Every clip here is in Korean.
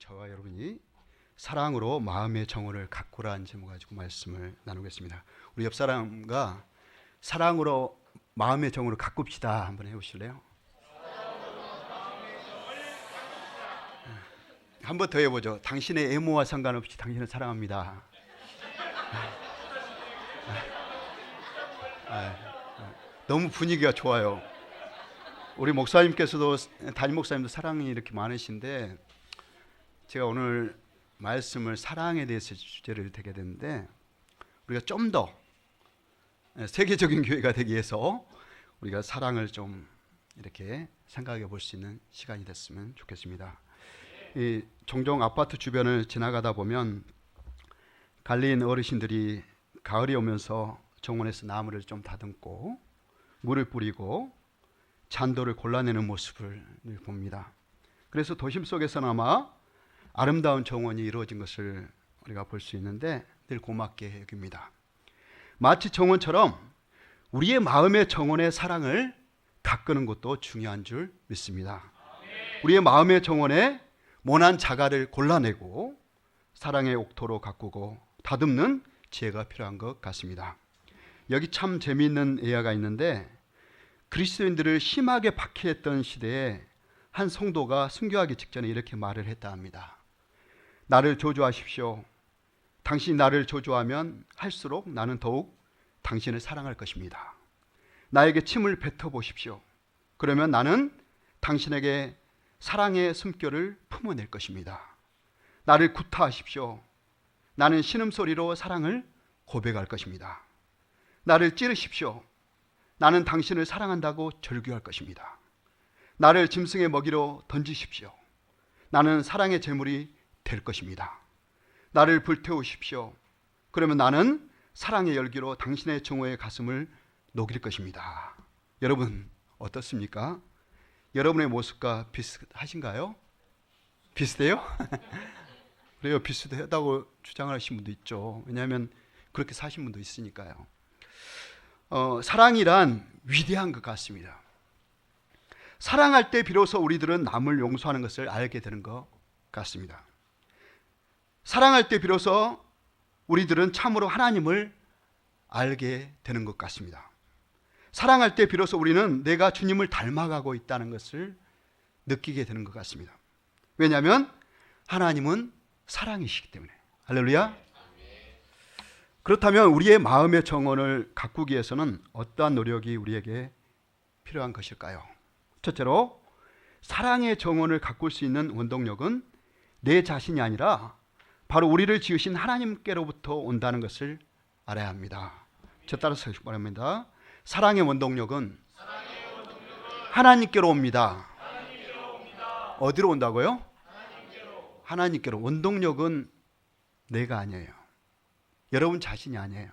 저와 여러분이 사랑으로 마음의 정원을 가꾸라는 제목 가지고 말씀을 나누겠습니다. 우리 옆 사람과 사랑으로 마음의 정원을 가꿉시다 한번 해보실래요? 한 번 더 해보죠. 당신의 외모와 상관없이 당신을 사랑합니다. 너무 분위기가 좋아요. 우리 목사님께서도, 담임 목사님도 사랑이 이렇게 많으신데, 제가 오늘 말씀을 사랑에 대해서 주제를 되게 됐는데, 우리가 좀 더 세계적인 교회가 되기 위해서 우리가 사랑을 좀 이렇게 생각해 볼 수 있는 시간이 됐으면 좋겠습니다. 종종 아파트 주변을 지나가다 보면 갈린 어르신들이 가을이 오면서 정원에서 나무를 좀 다듬고 물을 뿌리고 잔돌을 골라내는 모습을 봅니다. 그래서 도심 속에서나마 아름다운 정원이 이루어진 것을 우리가 볼 수 있는데 늘 고맙게 여깁니다. 마치 정원처럼 우리의 마음의 정원의 사랑을 가꾸는 것도 중요한 줄 믿습니다. 우리의 마음의 정원에 모난 자갈을 골라내고 사랑의 옥토로 가꾸고 다듬는 지혜가 필요한 것 같습니다. 여기 참 재미있는 예화가 있는데, 그리스도인들을 심하게 박해했던 시대에 한 성도가 순교하기 직전에 이렇게 말을 했다 합니다. 나를 저주하십시오. 당신이 나를 저주하면 할수록 나는 더욱 당신을 사랑할 것입니다. 나에게 침을 뱉어보십시오. 그러면 나는 당신에게 사랑의 숨결을 품어낼 것입니다. 나를 구타하십시오. 나는 신음소리로 사랑을 고백할 것입니다. 나를 찌르십시오. 나는 당신을 사랑한다고 절규할 것입니다. 나를 짐승의 먹이로 던지십시오. 나는 사랑의 제물이 될 것입니다. 나를 불태우십시오. 그러면 나는 사랑의 열기로 당신의 정오의 가슴을 녹일 것입니다. 여러분 어떻습니까? 여러분의 모습과 비슷하신가요? 비슷해요? 그래요, 비슷하다고 주장하시는 분도 있죠. 왜냐하면 그렇게 사신 분도 있으니까요. 사랑이란 위대한 것 같습니다. 사랑할 때 비로소 우리들은 남을 용서하는 것을 알게 되는 것 같습니다. 사랑할 때 비로소 우리들은 참으로 하나님을 알게 되는 것 같습니다. 사랑할 때 비로소 우리는 내가 주님을 닮아가고 있다는 것을 느끼게 되는 것 같습니다. 왜냐하면 하나님은 사랑이시기 때문에. 할렐루야. 그렇다면 우리의 마음의 정원을 가꾸기 위해서는 어떠한 노력이 우리에게 필요한 것일까요? 첫째로, 사랑의 정원을 가꿀 수 있는 원동력은 내 자신이 아니라 바로 우리를 지으신 하나님께로부터 온다는 것을 알아야 합니다. 저 따라서 말합니다. 사랑의 원동력은 하나님께로 옵니다. 어디로 온다고요? 하나님께로. 원동력은 내가 아니에요. 여러분 자신이 아니에요.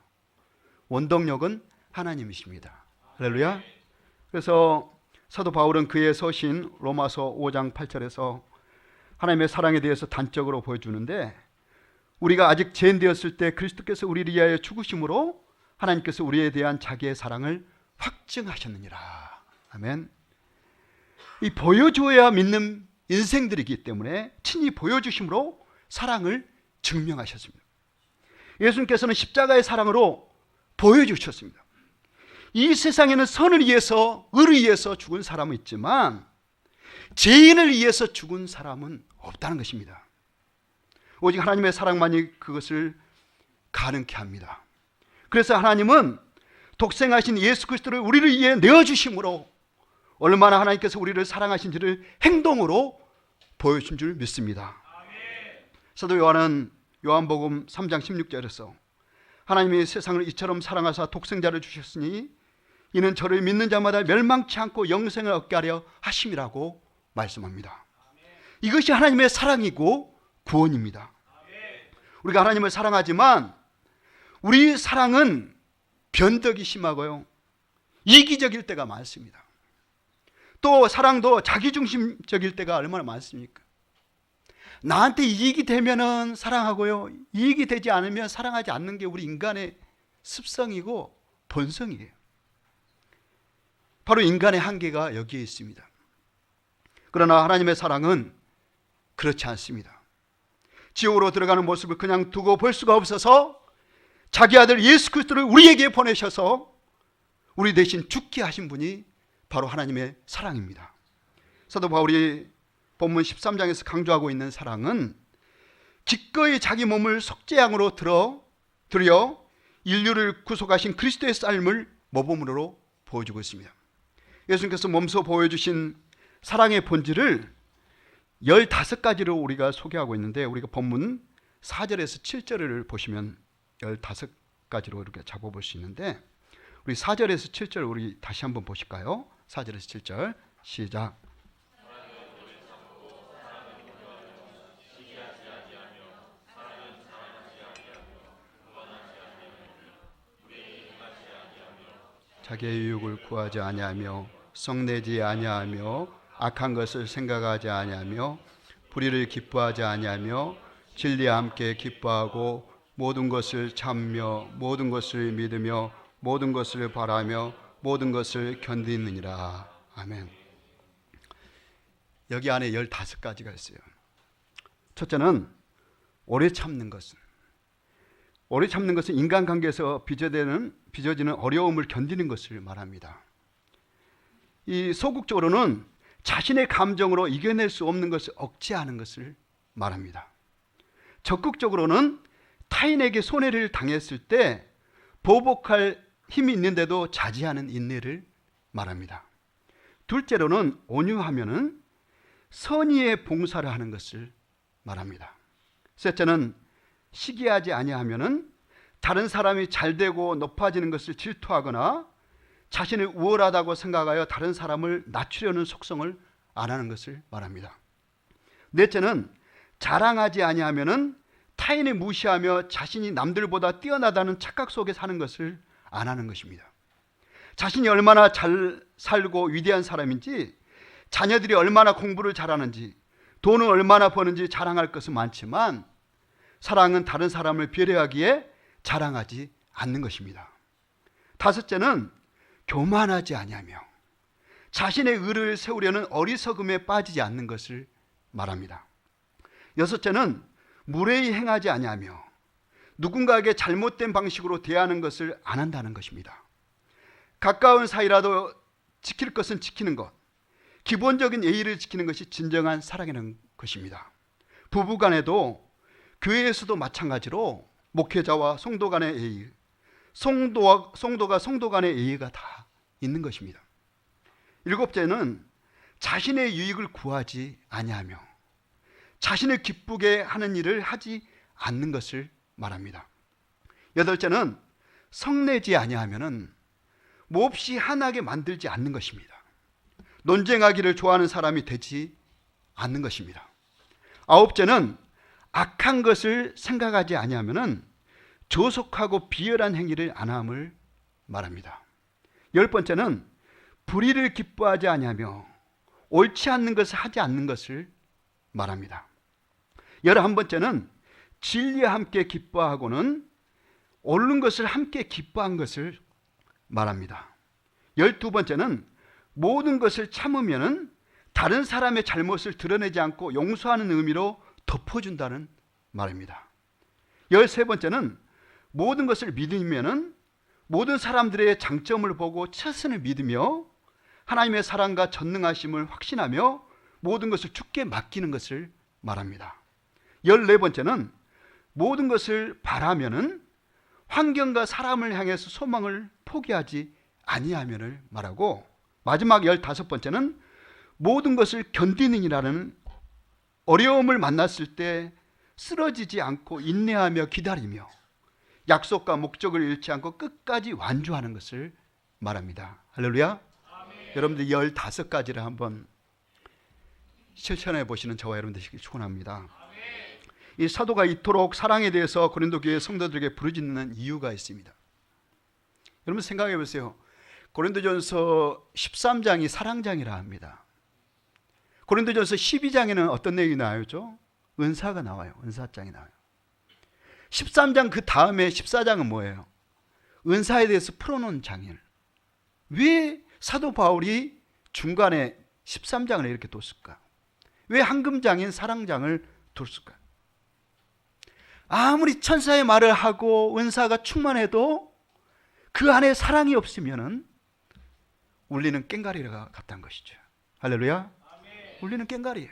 원동력은 하나님이십니다. 할렐루야. 그래서 사도 바울은 그의 서신 로마서 5장 8절에서 하나님의 사랑에 대해서 단적으로 보여주는데, 우리가 아직 죄인되었을 때 그리스도께서 우리를 위하여 죽으심으로 하나님께서 우리에 대한 자기의 사랑을 확증하셨느니라. 아멘. 이 보여줘야 믿는 인생들이기 때문에 친히 보여주심으로 사랑을 증명하셨습니다. 예수님께서는 십자가의 사랑으로 보여주셨습니다. 이 세상에는 선을 위해서, 의를 위해서 죽은 사람은 있지만 죄인을 위해서 죽은 사람은 없다는 것입니다. 오직 하나님의 사랑만이 그것을 가능케 합니다. 그래서 하나님은 독생하신 예수 그리스도를 우리를 위해 내어주심으로 얼마나 하나님께서 우리를 사랑하신지를 행동으로 보여준 줄 믿습니다. 사도 요한은 요한복음 3장 16절에서 하나님이 세상을 이처럼 사랑하사 독생자를 주셨으니 이는 저를 믿는 자마다 멸망치 않고 영생을 얻게 하려 하심이라고 말씀합니다. 이것이 하나님의 사랑이고 구원입니다. 우리가 하나님을 사랑하지만 우리 사랑은 변덕이 심하고요, 이기적일 때가 많습니다. 또 사랑도 자기중심적일 때가 얼마나 많습니까? 나한테 이익이 되면은 사랑하고요, 이익이 되지 않으면 사랑하지 않는 게 우리 인간의 습성이고 본성이에요. 바로 인간의 한계가 여기에 있습니다. 그러나 하나님의 사랑은 그렇지 않습니다. 지옥으로 들어가는 모습을 그냥 두고 볼 수가 없어서 자기 아들 예수 그리스도를 우리에게 보내셔서 우리 대신 죽게 하신 분이 바로 하나님의 사랑입니다. 사도 바울이 본문 13장에서 강조하고 있는 사랑은 기꺼이 자기 몸을 속죄양으로 드려 인류를 구속하신 그리스도의 삶을 모범으로 보여주고 있습니다. 예수님께서 몸소 보여주신 사랑의 본질을 15가지로 우리가 소개하고 있는데, 우리가 본문 4절에서 7절을 보시면 15가지로 이렇게 잡아볼 수 있는데, 우리 4절에서 7절 우리 다시 한번 보실까요? 4절에서 7절 시작. 자기의 유익을 구하지 아니하며 성내지 아니하며 악한 것을 생각하지 아니하며 불의를 기뻐하지 아니하며 진리와 함께 기뻐하고 모든 것을 참며 모든 것을 믿으며 모든 것을 바라며 모든 것을 견디느니라. 아멘. 여기 안에 15가지가 있어요. 첫째는 오래 참는 것은, 인간관계에서 빚어지는 어려움을 견디는 것을 말합니다. 이 소극적으로는 자신의 감정으로 이겨낼 수 없는 것을 억제하는 것을 말합니다. 적극적으로는 타인에게 손해를 당했을 때 보복할 힘이 있는데도 자제하는 인내를 말합니다. 둘째로는 온유하면은 선의의 봉사를 하는 것을 말합니다. 셋째는 시기하지 아니하면은 다른 사람이 잘되고 높아지는 것을 질투하거나 자신을 우월하다고 생각하여 다른 사람을 낮추려는 속성을 안 하는 것을 말합니다. 넷째는 자랑하지 아니하면은 타인을 무시하며 자신이 남들보다 뛰어나다는 착각 속에 사는 것을 안 하는 것입니다. 자신이 얼마나 잘 살고 위대한 사람인지, 자녀들이 얼마나 공부를 잘하는지, 돈을 얼마나 버는지 자랑할 것은 많지만 사랑은 다른 사람을 배려하기에 자랑하지 않는 것입니다. 다섯째는 교만하지 아니하며 자신의 의를 세우려는 어리석음에 빠지지 않는 것을 말합니다. 여섯째는 무례히 행하지 아니하며 누군가에게 잘못된 방식으로 대하는 것을 안 한다는 것입니다. 가까운 사이라도 지킬 것은 지키는 것, 기본적인 예의를 지키는 것이 진정한 사랑이라는 것입니다. 부부간에도 교회에서도 마찬가지로 목회자와 성도 간의 예의, 성도가 성도 간의 예의가 다 있는 것입니다. 일곱째는 자신의 유익을 구하지 아니하며 자신을 기쁘게 하는 일을 하지 않는 것을 말합니다. 여덟째는 성내지 아니하면은 몹시 한하게 만들지 않는 것입니다. 논쟁하기를 좋아하는 사람이 되지 않는 것입니다. 아홉째는 악한 것을 생각하지 아니하면은 조속하고 비열한 행위를 안 함을 말합니다. 열 번째는 불의를 기뻐하지 아니하며 옳지 않는 것을 하지 않는 것을 말합니다. 11번째는 진리와 함께 기뻐하고는 옳은 것을 함께 기뻐한 것을 말합니다. 12번째는 모든 것을 참으면 다른 사람의 잘못을 드러내지 않고 용서하는 의미로 덮어준다는 말입니다. 13번째는 모든 것을 믿으면 모든 사람들의 장점을 보고 최선을 믿으며 하나님의 사랑과 전능하심을 확신하며 모든 것을 주께 맡기는 것을 말합니다. 14번째는 모든 것을 바라면은 환경과 사람을 향해서 소망을 포기하지 아니하면을 말하고, 마지막 15번째는 모든 것을 견디는이라는 어려움을 만났을 때 쓰러지지 않고 인내하며 기다리며 약속과 목적을 잃지 않고 끝까지 완주하는 것을 말합니다. 할렐루야. 아멘. 여러분들 15가지를 한번 실천해 보시는 저와 여러분 되시길 축원합니다. 이 사도가 이토록 사랑에 대해서 고린도 교회 성도들에게 부르짖는 이유가 있습니다. 여러분 생각해 보세요. 고린도전서 13장이 사랑장이라 합니다. 고린도전서 12장에는 어떤 내용이 나오죠? 은사가 나와요. 은사장이 나와요. 13장 그 다음에 14장은 뭐예요? 은사에 대해서 풀어놓은 장이에요. 왜 사도 바울이 중간에 13장을 이렇게 뒀을까? 왜 황금장인 사랑장을 뒀을까? 아무리 천사의 말을 하고 은사가 충만해도 그 안에 사랑이 없으면은 울리는 꽹과리가 같다는 것이죠. 할렐루야. 울리는 꽹과리예요.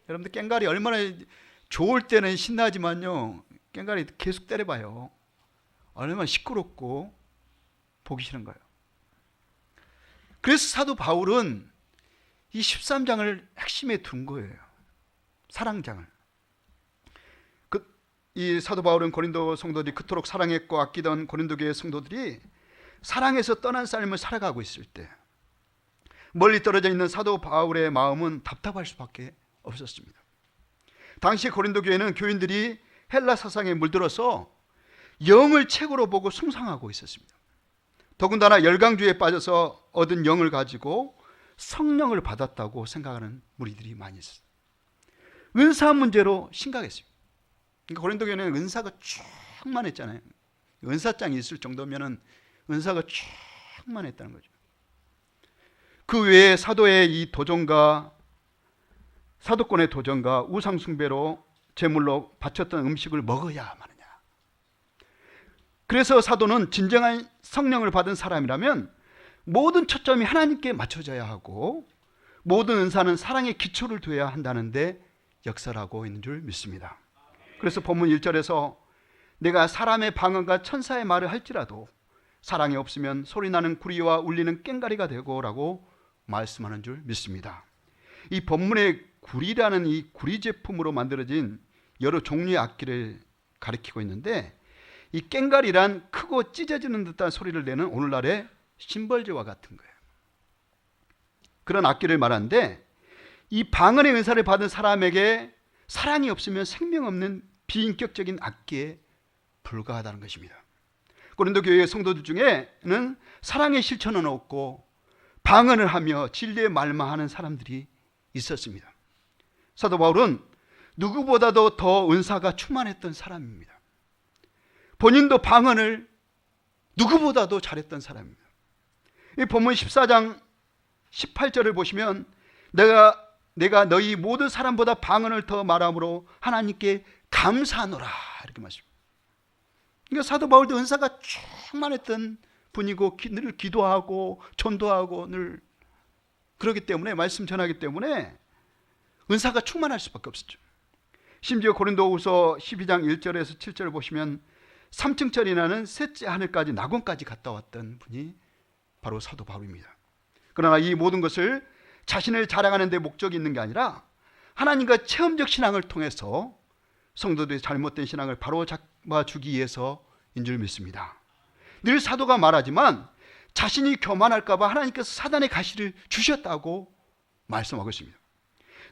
여러분들 꽹과리 얼마나 좋을 때는 신나지만요, 꽹과리 계속 때려봐요, 얼마나 시끄럽고 보기 싫은 거예요. 그래서 사도 바울은 이 13장을 핵심에 둔 거예요. 사랑장을. 이 사도 바울은 고린도 성도들이 그토록 사랑했고 아끼던 고린도 교회 성도들이 사랑에서 떠난 삶을 살아가고 있을 때 멀리 떨어져 있는 사도 바울의 마음은 답답할 수밖에 없었습니다. 당시 고린도 교회는 교인들이 헬라 사상에 물들어서 영을 최고로 보고 숭상하고 있었습니다. 더군다나 열강주의에 빠져서 얻은 영을 가지고 성령을 받았다고 생각하는 무리들이 많이 있었어요. 은사 문제로 심각했습니다. 그러니까 고린도 교회는 은사가 충만했잖아요. 은사장이 있을 정도면 은사가 충만했다는 거죠. 그 외에 사도의 이 도전과 사도권의 도전과 우상숭배로 제물로 바쳤던 음식을 먹어야 마느냐. 그래서 사도는 진정한 성령을 받은 사람이라면 모든 초점이 하나님께 맞춰져야 하고 모든 은사는 사랑의 기초를 둬야 한다는데 역설하고 있는 줄 믿습니다. 그래서 본문 1절에서 내가 사람의 방언과 천사의 말을 할지라도 사랑이 없으면 소리나는 구리와 울리는 꽹과리가 되고 라고 말씀하는 줄 믿습니다. 이 본문의 구리라는 이 구리 제품으로 만들어진 여러 종류의 악기를 가리키고 있는데, 이 꽹과리란 크고 찢어지는 듯한 소리를 내는 오늘날의 심벌지와 같은 거예요. 그런 악기를 말하는데, 이 방언의 은사를 받은 사람에게 사랑이 없으면 생명 없는 비인격적인 악기에 불과하다는 것입니다. 고린도 교회의 성도들 중에는 사랑의 실천은 없고 방언을 하며 진리의 말만 하는 사람들이 있었습니다. 사도 바울은 누구보다도 더 은사가 충만했던 사람입니다. 본인도 방언을 누구보다도 잘했던 사람입니다. 이 본문 14장 18절을 보시면 내가 너희 모든 사람보다 방언을 더 말함으로 하나님께 감사하노라 이렇게 말씀합니다. 그러니까 사도 바울도 은사가 충만했던 분이고 늘 기도하고 전도하고 늘 그러기 때문에, 말씀 전하기 때문에 은사가 충만할 수밖에 없었죠. 심지어 고린도후서 12장 1절에서 7절을 보시면 3층짜리 나는 셋째 하늘까지 낙원까지 갔다 왔던 분이 바로 사도 바울입니다. 그러나 이 모든 것을 자신을 자랑하는 데 목적이 있는 게 아니라 하나님과 체험적 신앙을 통해서 성도들의 잘못된 신앙을 바로 잡아주기 위해서인 줄 믿습니다. 늘 사도가 말하지만 자신이 교만할까 봐 하나님께서 사단의 가시를 주셨다고 말씀하고 있습니다.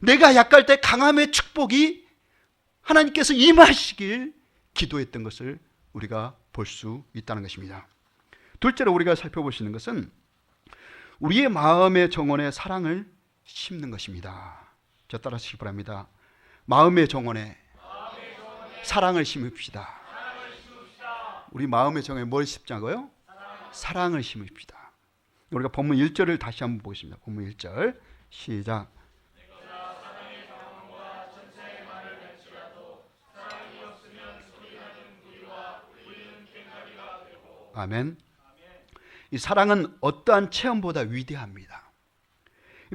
내가 약할 때 강함의 축복이 하나님께서 임하시길 기도했던 것을 우리가 볼 수 있다는 것입니다. 둘째로 우리가 살펴볼 수 있는 것은 우리의 마음의 정원에 사랑을 심는 것입니다. 저 따라하시기 바랍니다. 마음의 정원에 사랑을 심읍시다. 우리 마음의 정원에 뭘 심자고요? 사랑을 심읍시다. 우리가 본문 1절을 다시 한번 보겠습니다. 본문 1절 시작. 아멘. 이 사랑은 어떠한 체험보다 위대합니다.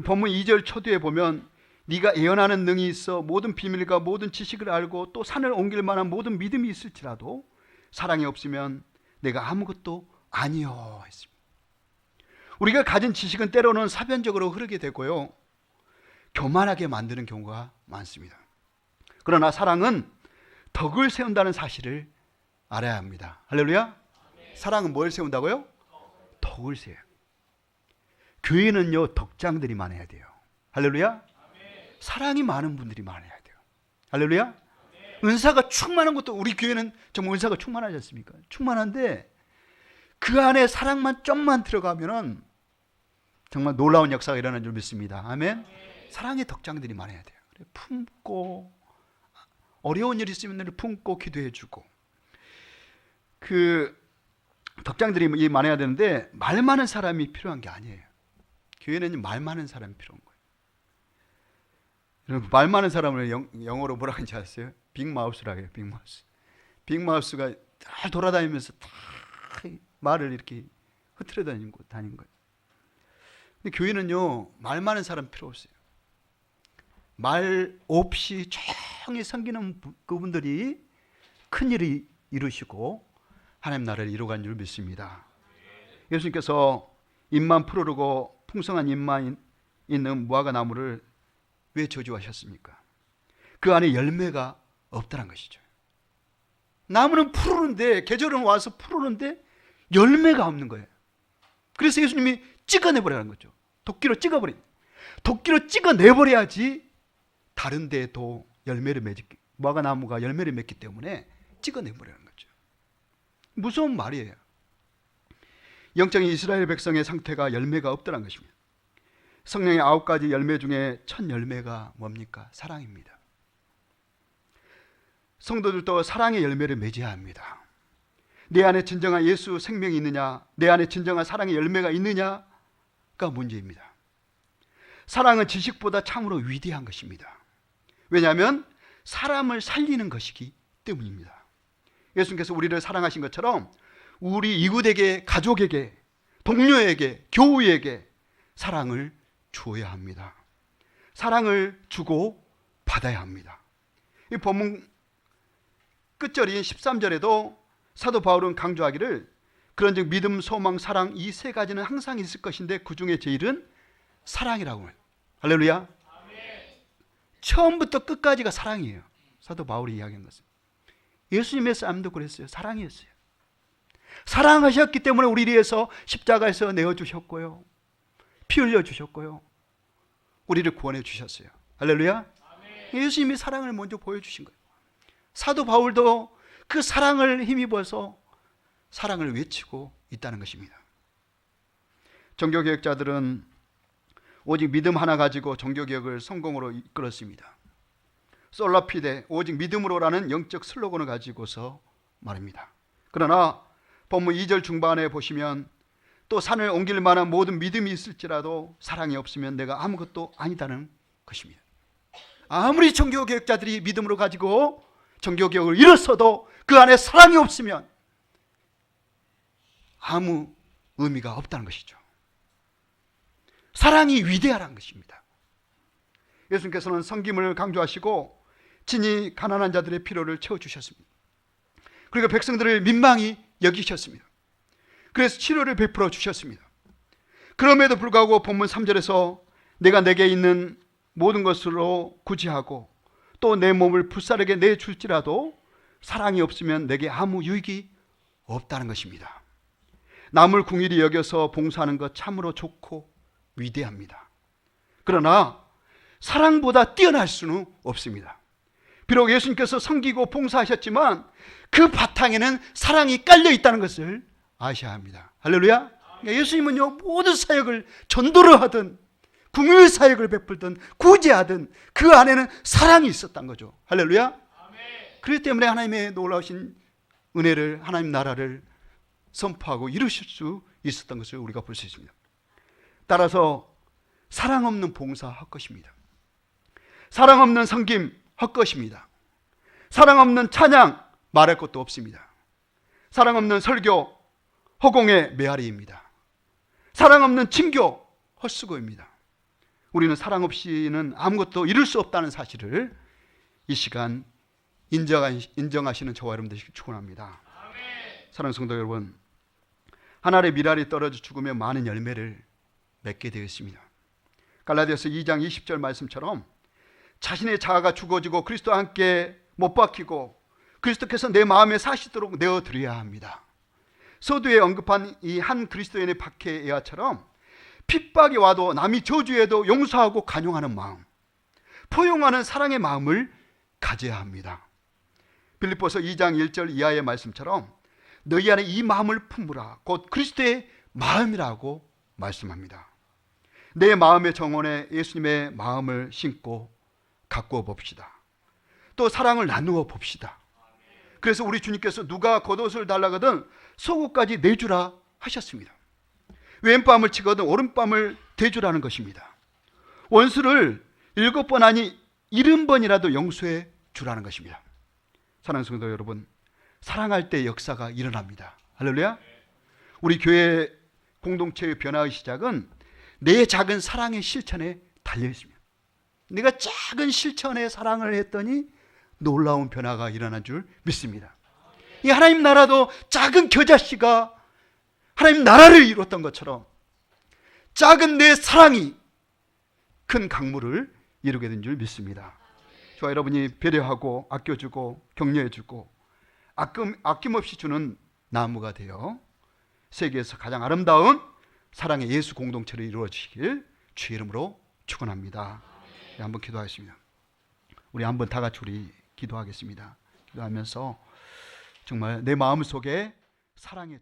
본문 2절 초두에 보면 네가 예언하는 능이 있어 모든 비밀과 모든 지식을 알고 또 산을 옮길 만한 모든 믿음이 있을지라도 사랑이 없으면 내가 아무것도 아니요 했습니다. 우리가 가진 지식은 때로는 사변적으로 흐르게 되고요, 교만하게 만드는 경우가 많습니다. 그러나 사랑은 덕을 세운다는 사실을 알아야 합니다. 할렐루야. 사랑은 뭘 세운다고요? 덕을 세워요. 교회는요 덕장들이 많아야 돼요. 할렐루야. 사랑이 많은 분들이 많아야 돼요. 할렐루야. 은사가 충만한 것도, 우리 교회는 정말 은사가 충만하지 않습니까? 충만한데 그 안에 사랑만 좀만 들어가면은 정말 놀라운 역사가 일어나는 줄 믿습니다. 아멘. 사랑의 덕장들이 많아야 돼요. 품고, 어려운 일이 있으면 늘 품고 기도해주고, 그 덕장들이 많아야 되는데 말 많은 사람이 필요한 게 아니에요. 교회는 말 많은 사람이 필요한 거예요. 여러분, 말 많은 사람을 영어로 뭐라고 하는지 아세요? 빅마우스라고 해요. 빅마우스. 빅마우스가 잘 돌아다니면서 다 말을 이렇게 흐트려 다닌 거예요. 근데 교회는요, 말 많은 사람 필요 없어요. 말 없이 조용히 섬기는 그분들이 큰 일을 이루시고 하나님 나라를 이루어간 줄 믿습니다. 예수님께서 잎만 푸르르고 풍성한 잎만 있는 무화과 나무를 왜 저주하셨습니까? 그 안에 열매가 없다는 것이죠. 나무는 푸르는데, 계절은 와서 푸르는데 열매가 없는 거예요. 그래서 예수님이 찍어내버리라는 거죠. 도끼로 찍어버린. 도끼로 찍어내버려야지 다른 데에도 열매를 맺기, 무화과 나무가 열매를 맺기 때문에 찍어내버리는 거죠. 무서운 말이에요. 영적인 이스라엘 백성의 상태가 열매가 없더란 것입니다. 성령의 9가지 열매 중에 첫 열매가 뭡니까? 사랑입니다. 성도들도 사랑의 열매를 맺어야 합니다. 내 안에 진정한 예수 생명이 있느냐, 내 안에 진정한 사랑의 열매가 있느냐가 문제입니다. 사랑은 지식보다 참으로 위대한 것입니다. 왜냐하면 사람을 살리는 것이기 때문입니다. 예수님께서 우리를 사랑하신 것처럼 우리 이웃에게, 가족에게, 동료에게, 교우에게 사랑을 주어야 합니다. 사랑을 주고 받아야 합니다. 이 본문 끝절인 13절에도 사도 바울은 강조하기를 그런즉 믿음, 소망, 사랑 이 세 가지는 항상 있을 것인데 그 중에 제일은 사랑이라고 해요. 할렐루야. 아멘. 처음부터 끝까지가 사랑이에요. 사도 바울이 이야기한 것은 예수님의 삶도 그랬어요. 사랑이었어요. 사랑하셨기 때문에 우리를 위해서 십자가에서 내어주셨고요, 피 흘려주셨고요, 우리를 구원해 주셨어요. 할렐루야. 아멘. 예수님이 사랑을 먼저 보여주신 거예요. 사도 바울도 그 사랑을 힘입어서 사랑을 외치고 있다는 것입니다. 종교개혁자들은 오직 믿음 하나 가지고 종교개혁을 성공으로 이끌었습니다. 솔라피데, 오직 믿음으로라는 영적 슬로건을 가지고서 말입니다. 그러나 본문 2절 중반에 보시면 또 산을 옮길 만한 모든 믿음이 있을지라도 사랑이 없으면 내가 아무것도 아니다는 것입니다. 아무리 종교개혁자들이 믿음으로 가지고 종교개혁을 이뤘어도 그 안에 사랑이 없으면 아무 의미가 없다는 것이죠. 사랑이 위대하다는 것입니다. 예수님께서는 섬김을 강조하시고 친히 가난한 자들의 필요를 채워주셨습니다. 그리고 백성들을 민망히 여기셨습니다. 그래서 치료를 베풀어 주셨습니다. 그럼에도 불구하고 본문 3절에서 내가 내게 있는 모든 것으로 구제하고 또 내 몸을 불사르게 내줄지라도 사랑이 없으면 내게 아무 유익이 없다는 것입니다. 남을 궁일이 여겨서 봉사하는 것 참으로 좋고 위대합니다. 그러나 사랑보다 뛰어날 수는 없습니다. 비록 예수님께서 섬기고 봉사하셨지만 그 바탕에는 사랑이 깔려 있다는 것을 아셔야 합니다. 할렐루야. 그러니까 예수님은요, 모든 사역을 전도를 하든 궁일 사역을 베풀든 구제하든 그 안에는 사랑이 있었던 거죠. 할렐루야. 아멘. 그렇기 때문에 하나님의 놀라우신 은혜를, 하나님 나라를 선포하고 이루실 수 있었던 것을 우리가 볼 수 있습니다. 따라서 사랑 없는 봉사 헛것입니다. 사랑 없는 섬김 헛것입니다. 사랑 없는 찬양 말할 것도 없습니다. 사랑 없는 설교 허공의 메아리입니다. 사랑 없는 친교 헛수고입니다. 우리는 사랑 없이는 아무것도 이룰 수 없다는 사실을 이 시간 인정하시는 저와 여러분들이 축원합니다. 사랑하는 성도 여러분, 한 알의 밀알이 떨어져 죽으면 많은 열매를 맺게 되었습니다. 갈라디아서 2장 20절 말씀처럼 자신의 자아가 죽어지고 그리스도와 함께 못 박히고 그리스도께서 내 마음에 사시도록 내어드려야 합니다. 서두에 언급한 이 한 그리스도인의 박해의 예화처럼 핍박이 와도 남이 저주해도 용서하고 간용하는 마음, 포용하는 사랑의 마음을 가져야 합니다. 빌립보서 2장 1절 이하의 말씀처럼 너희 안에 이 마음을 품으라, 곧 그리스도의 마음이라고 말씀합니다. 내 마음의 정원에 예수님의 마음을 심고 가꾸어 봅시다. 또 사랑을 나누어 봅시다. 그래서 우리 주님께서 누가 겉옷을 달라거든 속옷까지 내주라 하셨습니다. 왼뺨을 치거든 오른뺨을 대주라는 것입니다. 원수를 7번 아니 70번이라도 용서해 주라는 것입니다. 사랑하는 성도 여러분, 사랑할 때 역사가 일어납니다. 할렐루야. 우리 교회 공동체의 변화의 시작은 내 작은 사랑의 실천에 달려 있습니다. 내가 작은 실천에 사랑을 했더니 놀라운 변화가 일어난 줄 믿습니다. 이 하나님 나라도 작은 겨자씨가 하나님 나라를 이뤘던 것처럼 작은 내 사랑이 큰 강물을 이루게 된 줄 믿습니다. 저와 여러분이 배려하고 아껴주고 격려해주고 아낌없이 주는 나무가 되어 세계에서 가장 아름다운 사랑의 예수 공동체를 이루어 주시길 주의 이름으로 축원합니다. 네, 한번 기도하겠습니다. 우리 한번 다 같이 우리 기도하겠습니다. 기도하면서 정말 내 마음속에 사랑의